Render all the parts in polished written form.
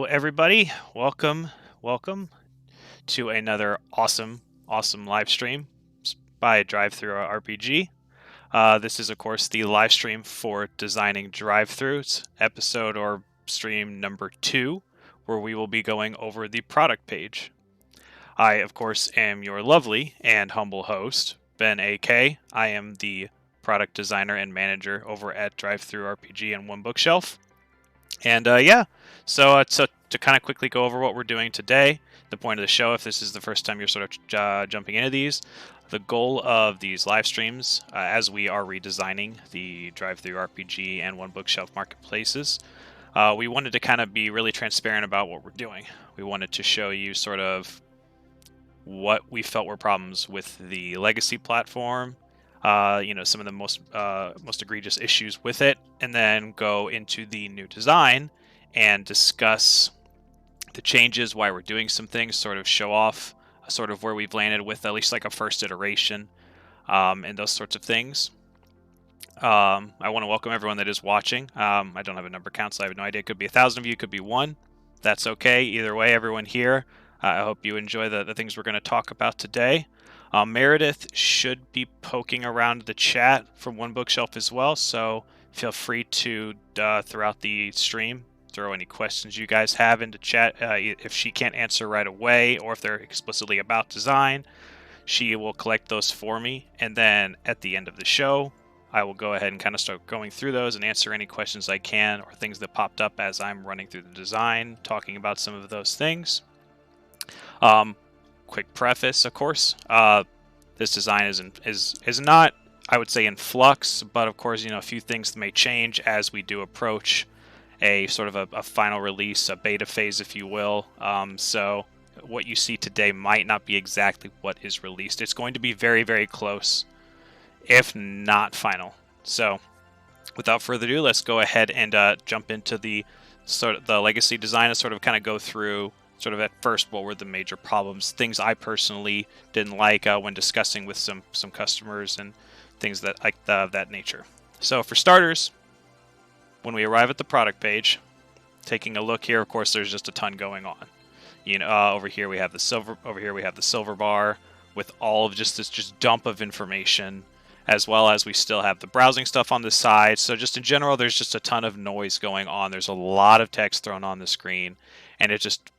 Well, everybody, welcome to another awesome live stream by DriveThruRPG. This is, of course, the live stream for Designing DriveThrus, episode or stream number 2, where we will be going over the product page. I, of course, am your lovely and humble host, Ben AK. I am the product designer and manager over at DriveThruRPG and One Bookshelf. And so to kind of quickly go over what we're doing today, the point of the show, if this is the first time you're sort of jumping into these, the goal of these live streams, as we are redesigning the DriveThruRPG and One Bookshelf marketplaces, we wanted to kind of be really transparent about what we're doing. We wanted to show you sort of what we felt were problems with the legacy platform, some of the most egregious issues with it, and then go into the new design and discuss the changes, why we're doing some things, sort of show off sort of where we've landed with at least like a first iteration, and those sorts of things. I want to welcome everyone that is watching. I don't have a number count, so I have no idea. It could be 1,000 of you, could be 1. That's okay. Either way, everyone here, I hope you enjoy the things we're going to talk about today. Meredith should be poking around the chat from One Bookshelf as well, so feel free to, throughout the stream, throw any questions you guys have into chat. If she can't answer right away, or if they're explicitly about design, she will collect those for me, and then at the end of the show, I will go ahead and kind of start going through those and answer any questions I can, or things that popped up as I'm running through the design, talking about some of those things. Quick preface, of course, this design is not, I would say, in flux, but of course, a few things may change as we do approach a sort of a final release, a beta phase, if you will. So what you see today might not be exactly what is released. It's going to be very, very close, if not final. So without further ado, let's go ahead and jump into the legacy design and sort of kind of go through sort of at first what were the major problems, things I personally didn't like when discussing with some customers and things that like that nature. So for starters, when we arrive at the product page, taking a look here, of course, there's just a ton going on. Over here we have the silver bar with all of just this dump of information, as well as we still have the browsing stuff on the side. So just in general, there's just a ton of noise going on. There's a lot of text thrown on the screen, and it's just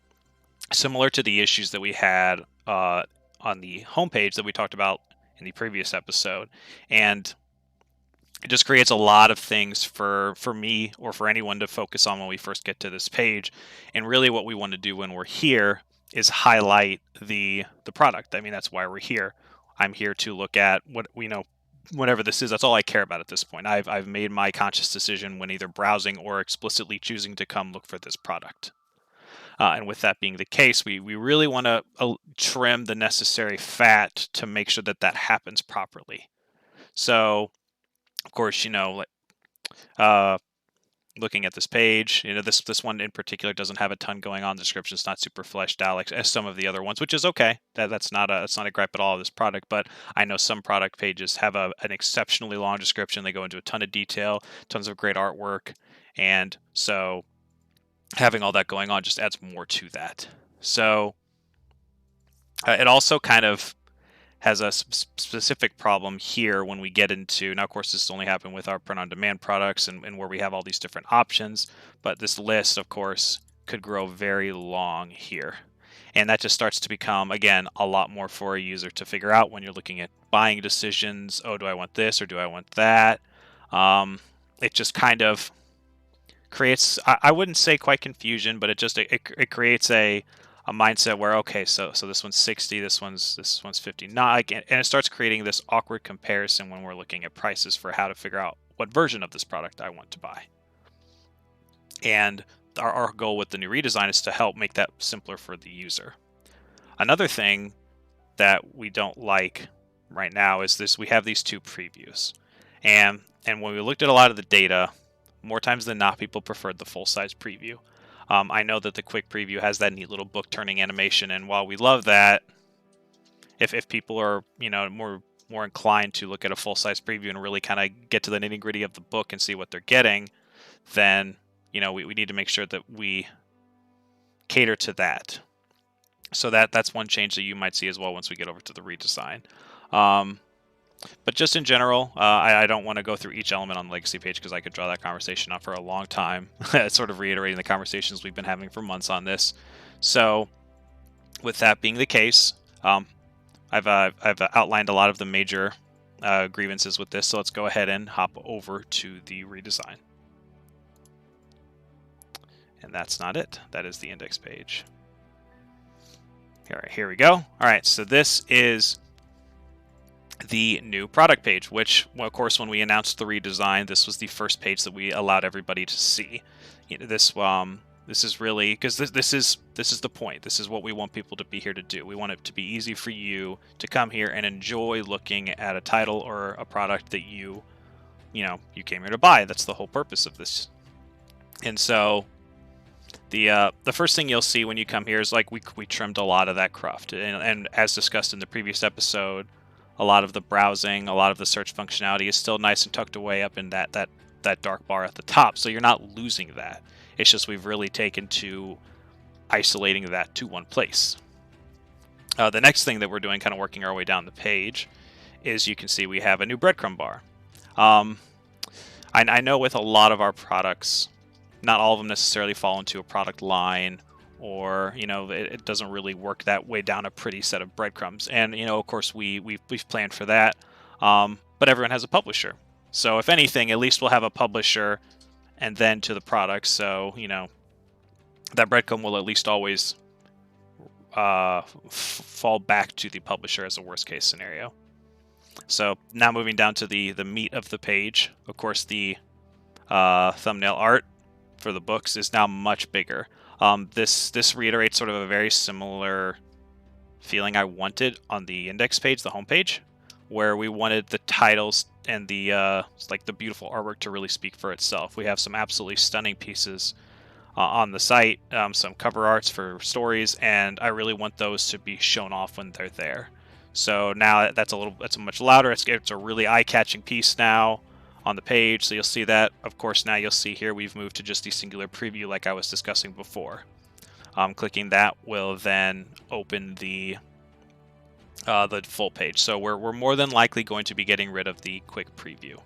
similar to the issues that we had on the homepage that we talked about in the previous episode. And it just creates a lot of things for me or for anyone to focus on when we first get to this page. And really what we want to do when we're here is highlight the product. I mean, that's why we're here. I'm here to look at what we know, whatever this is. That's all I care about at this point. I've made my conscious decision when either browsing or explicitly choosing to come look for this product. And with that being the case, we really want to trim the necessary fat to make sure that happens properly. So, of course, looking at this page, this one in particular doesn't have a ton going on. The description's not super fleshed out as some of the other ones, which is okay. That's not a gripe at all of this product. But I know some product pages have an exceptionally long description. They go into a ton of detail, tons of great artwork, and so having all that going on just adds more to that. So it also kind of has a specific problem here when we get into, now of course this only happened with our print-on-demand products and where we have all these different options, but this list of course could grow very long here. And that just starts to become, again, a lot more for a user to figure out when you're looking at buying decisions. Oh, do I want this or do I want that? It just kind of creates, I wouldn't say quite confusion, but it creates a mindset where, okay, so this one's 60, this one's 59, and it starts creating this awkward comparison when we're looking at prices for how to figure out what version of this product I want to buy. And our goal with the new redesign is to help make that simpler for the user. Another thing that we don't like right now is this: we have these two previews, and when we looked at a lot of the data, more times than not, people preferred the full-size preview. I know that the quick preview has that neat little book-turning animation, and while we love that, if people are more inclined to look at a full-size preview and really kind of get to the nitty-gritty of the book and see what they're getting, then we need to make sure that we cater to that. So that's one change that you might see as well once we get over to the redesign. But just in general, I don't want to go through each element on the legacy page because I could draw that conversation out for a long time, sort of reiterating the conversations we've been having for months on this. So with that being the case, I've outlined a lot of the major grievances with this, so let's go ahead and hop over to the redesign. And that's not it. That is the index page. Here we go. All right, so this is the new product page, which, well, of course, when we announced the redesign, this was the first page that we allowed everybody to see. You know, this is really because this is the point. This is what we want people to be here to do. We want it to be easy for you to come here and enjoy looking at a title or a product that you came here to buy. That's the whole purpose of this. And so the first thing you'll see when you come here is like we trimmed a lot of that cruft, and as discussed in the previous episode, a lot of the browsing, a lot of the search functionality is still nice and tucked away up in that dark bar at the top. So you're not losing that. It's just we've really taken to isolating that to one place. The next thing that we're doing, kind of working our way down the page, is you can see we have a new breadcrumb bar. I know with a lot of our products, not all of them necessarily fall into a product line, or it doesn't really work that way down a pretty set of breadcrumbs. And of course we've planned for that, but everyone has a publisher. So if anything, at least we'll have a publisher and then to the product. So that breadcrumb will at least always fall back to the publisher as a worst case scenario. So now moving down to the meat of the page, of course the thumbnail art for the books is now much bigger. This reiterates sort of a very similar feeling I wanted on the index page, the home page, where we wanted the titles and the beautiful artwork to really speak for itself. We have some absolutely stunning pieces on the site, some cover arts for stories, and I really want those to be shown off when they're there. So now that's much louder. It's a really eye-catching piece now on the page, so you'll see that. Of course, now you'll see here we've moved to just the singular preview like I was discussing before. Clicking that will then open the full page. So we're more than likely going to be getting rid of the quick preview.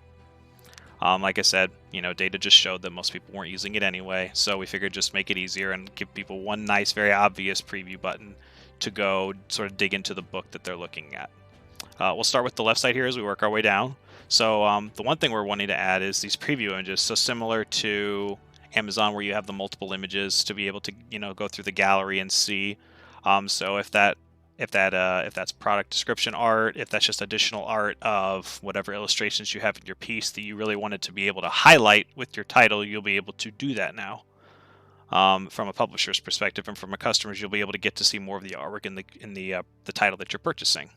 Like I said, data just showed that most people weren't using it anyway, so we figured just make it easier and give people one nice, very obvious preview button to go sort of dig into the book that they're looking at. We'll start with the left side here as we work our way down. So the one thing we're wanting to add is these preview images. So similar to Amazon, where you have the multiple images to be able to go through the gallery and see. So if that's product description art, if that's just additional art of whatever illustrations you have in your piece that you really wanted to be able to highlight with your title, you'll be able to do that now. From a publisher's perspective, and from a customer's, you'll be able to get to see more of the artwork in the title that you're purchasing.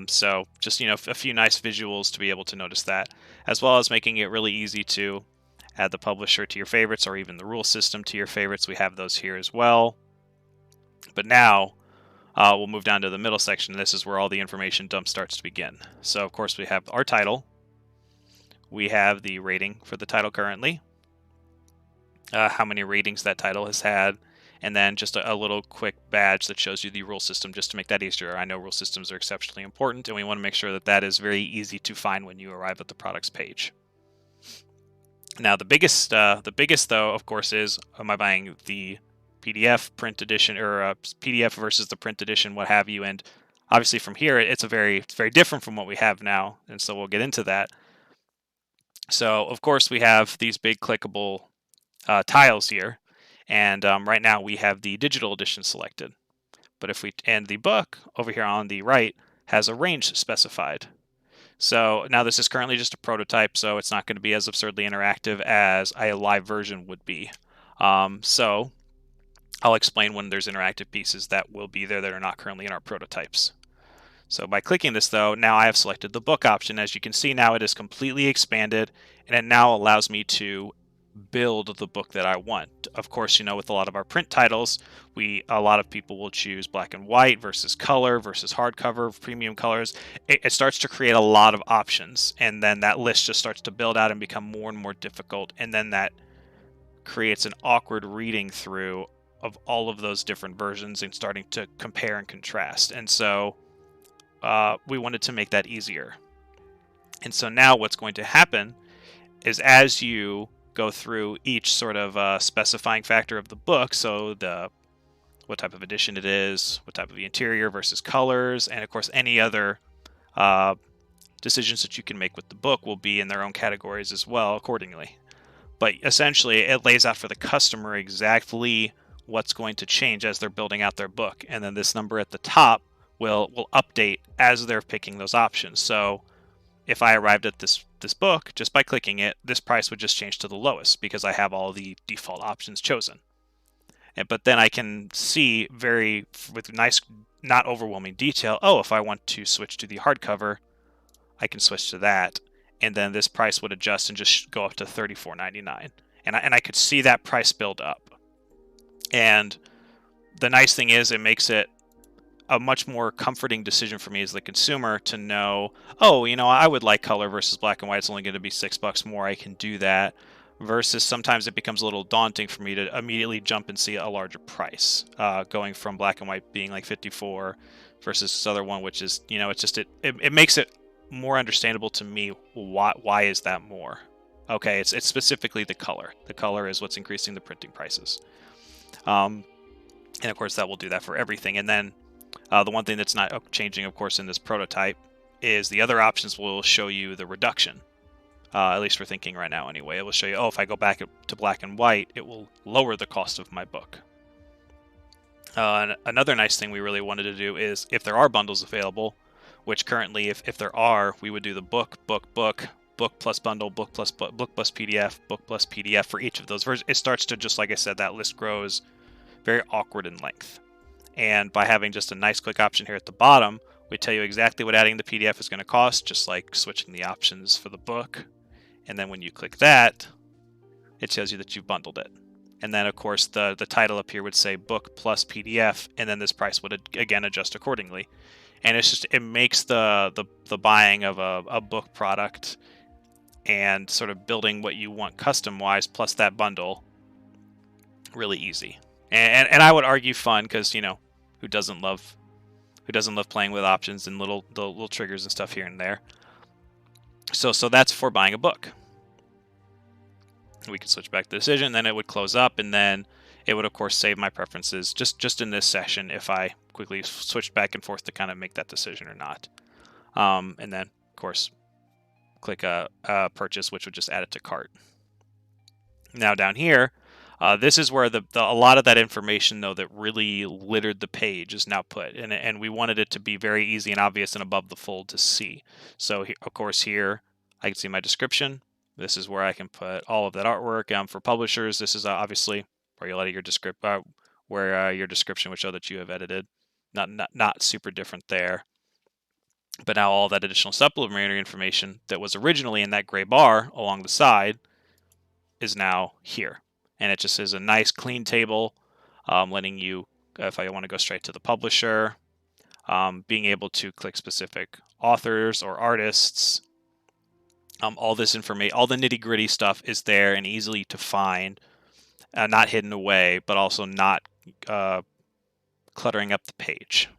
So just a few nice visuals to be able to notice that, as well as making it really easy to add the publisher to your favorites or even the rule system to your favorites. We have those here as well. But now we'll move down to the middle section. This is where all the information dump starts to begin. So of course we have our title. We have the rating for the title currently, how many ratings that title has had, and then just a little quick badge that shows you the rule system just to make that easier. I know rule systems are exceptionally important, and we want to make sure that that is very easy to find when you arrive at the products page. Now the biggest though, of course, is am I buying the PDF print edition or PDF versus the print edition, what have you? And obviously from here, it's very different from what we have now, and so we'll get into that. So of course we have these big clickable tiles here, and right now we have the digital edition selected. But and the book over here on the right has a range specified. So now this is currently just a prototype, so it's not going to be as absurdly interactive as a live version would be. So I'll explain when there's interactive pieces that will be there that are not currently in our prototypes. So by clicking this though, now I have selected the book option. As you can see now, it is completely expanded, and it now allows me to build the book that I want. Of course, with a lot of our print titles, a lot of people will choose black and white versus color versus hardcover, premium colors. It starts to create a lot of options, and then that list just starts to build out and become more and more difficult, and then that creates an awkward reading through of all of those different versions and starting to compare and contrast. And so we wanted to make that easier. And so now what's going to happen is as you go through each sort of specifying factor of the book, so what type of edition it is, what type of the interior versus colors, and of course any other decisions that you can make with the book will be in their own categories as well accordingly. But essentially it lays out for the customer exactly what's going to change as they're building out their book, and then this number at the top will update as they're picking those options. So if I arrived at this book, just by clicking it, this price would just change to the lowest because I have all the default options chosen. But then I can see with nice, not overwhelming detail, oh, if I want to switch to the hardcover, I can switch to that. And then this price would adjust and just go up to $34.99. And I could see that price build up. And the nice thing is it makes it a much more comforting decision for me as the consumer to know, oh, I would like color versus black and white. It's only going to be $6 more. I can do that. Versus sometimes it becomes a little daunting for me to immediately jump and see a larger price, going from black and white being like 54 versus this other one, which is, it makes it more understandable to me. Why is that more? Okay, it's specifically the color. The color is what's increasing the printing prices. And of course that will do that for everything. And then the one thing that's not changing, of course, in this prototype is the other options will show you the reduction. At least we're thinking right now anyway. It will show you, oh, if I go back to black and white, it will lower the cost of my book. And another nice thing we really wanted to do is if there are bundles available, which currently if there are, we would do the book plus bundle, book plus PDF for each of those versions. It starts to, just like I said, that list grows very awkward in length. And by having just a nice click option here at the bottom, we tell you exactly what adding the PDF is going to cost, just like switching the options for the book. And then when you click that, it tells you that you've bundled it. And then, of course, the title up here would say book plus PDF, and then this price would again adjust accordingly. And it makes the buying of a book product and sort of building what you want custom-wise plus that bundle really easy. And I would argue fun, because who doesn't love playing with options and the little triggers and stuff here and there. So that's for buying a book. We can switch back to the decision, then it would close up, and then it would of course save my preferences just in this session if I quickly switched back and forth to kind of make that decision or not. And then of course click purchase, which would just add it to cart. Now down here, this is where a lot of that information, though, that really littered the page is now put, and we wanted it to be very easy and obvious and above the fold to see. So of course here I can see my description. This is where I can put all of that artwork. For publishers, this is obviously where you'll edit your your description would show that you have edited. Not super different there. But now all that additional supplementary information that was originally in that gray bar along the side is now here. And it just is a nice clean table, letting you, if I want to go straight to the publisher, being able to click specific authors or artists. All this information, all the nitty gritty stuff is there and easily to find, not hidden away, but also not cluttering up the page.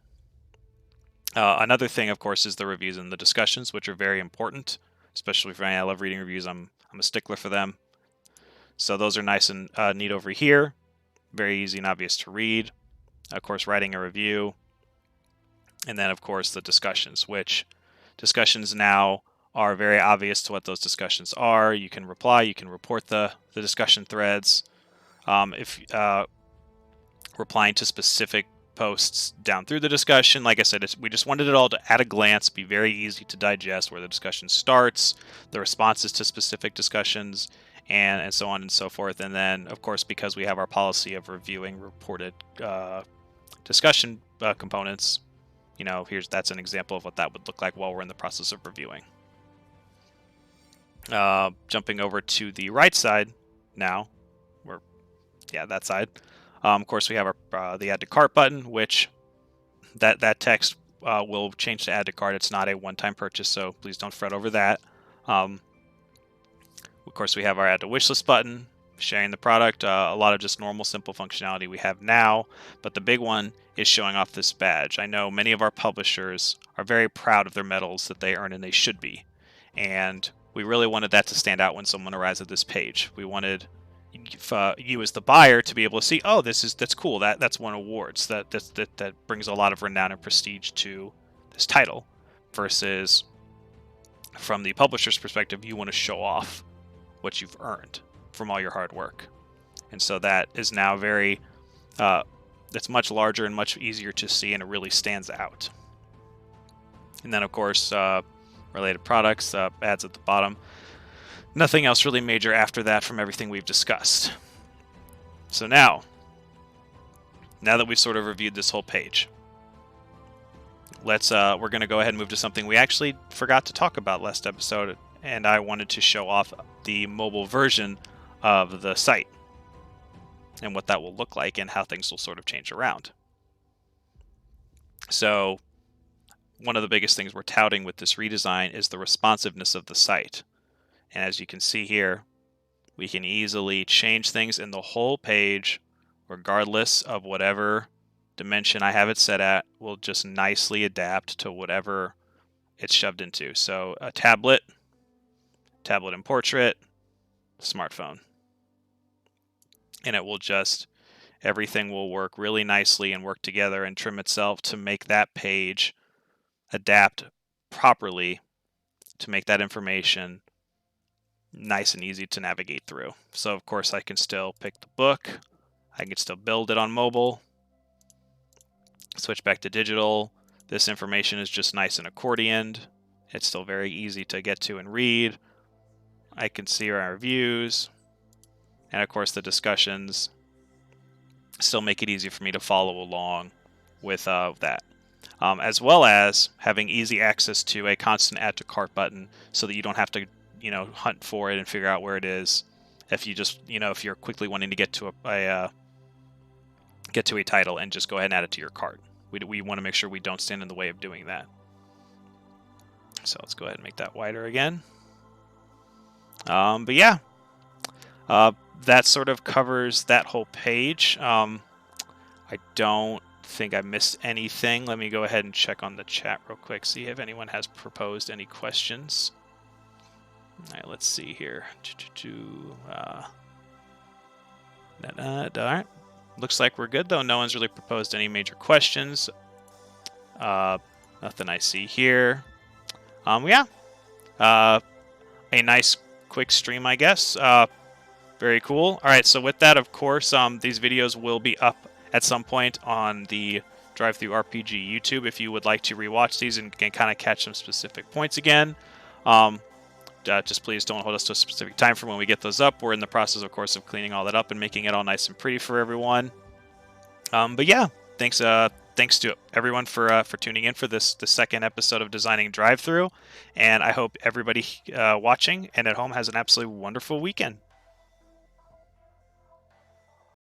Another thing, of course, is the reviews and the discussions, which are very important, especially for me. I love reading reviews. I'm a stickler for them. So those are nice and neat over here. Very easy and obvious to read. Of course, writing a review. And then, of course, the discussions, which discussions now are very obvious to what those discussions are. You can reply, you can report the discussion threads. If replying to specific posts down through the discussion, like I said, we just wanted it all to, at a glance, be very easy to digest where the discussion starts, the responses to specific discussions, and so on and so forth. And then, of course, because we have our policy of reviewing reported discussion components, that's an example of what that would look like while we're in the process of reviewing. Jumping over to the right side now, that side. Of course, we have our the Add to Cart button, which that text will change to Add to Cart. It's not a one-time purchase, so please don't fret over that. Of course, we have our Add to Wishlist button, sharing the product, a lot of just normal simple functionality we have now, but the big one is showing off this badge. I know many of our publishers are very proud of their medals that they earn, and they should be. And we really wanted that to stand out when someone arrives at this page. We wanted you as the buyer to be able to see, oh, that's cool. That's won awards. That brings a lot of renown and prestige to this title. Versus, from the publisher's perspective, you want to show off what you've earned from all your hard work. And so that is now it's much larger and much easier to see, and it really stands out. And then, of course, related products, ads at the bottom. Nothing else really major after that from everything we've discussed. So now that we've sort of reviewed this whole page, we're going to go ahead and move to something we actually forgot to talk about last episode, and I wanted to show off the mobile version of the site and what that will look like and how things will sort of change around. So one of the biggest things we're touting with this redesign is the responsiveness of the site. And as you can see here, we can easily change things in the whole page, regardless of whatever dimension I have it set at. Will just nicely adapt to whatever it's shoved into. So a tablet in portrait, smartphone. And it will everything will work really nicely and work together and trim itself to make that page adapt properly, to make that information nice and easy to navigate through. So of course I can still pick the book, I can still build it on mobile, switch back to digital. This information is just nice and accordioned. It's still very easy to get to and read. I can see our reviews, and of course the discussions still make it easy for me to follow along with that. As well as having easy access to a constant add to cart button, so that you don't have to hunt for it and figure out where it is. If you just if you're quickly wanting to get to a title, and just go ahead and add it to your cart. We want to make sure we don't stand in the way of doing that. So let's go ahead and make that wider again. But yeah, that sort of covers that whole page. I don't think I missed anything. Let me go ahead and check on the chat real quick, see if anyone has proposed any questions. All right, let's see here. All right. Looks like we're good, though. No one's really proposed any major questions. Nothing I see here. Yeah. A nice quick stream, I guess. Very cool. All right, so with that, of course, these videos will be up at some point on the DriveThruRPG YouTube if you would like to rewatch these and can kind of catch some specific points again. Just please don't hold us to a specific time for when we get those up. We're in the process, of course, of cleaning all that up and making it all nice and pretty for everyone. But yeah, thanks to everyone for tuning in for the second episode of Designing DriveThru, and I hope everybody watching and at home has an absolutely wonderful weekend.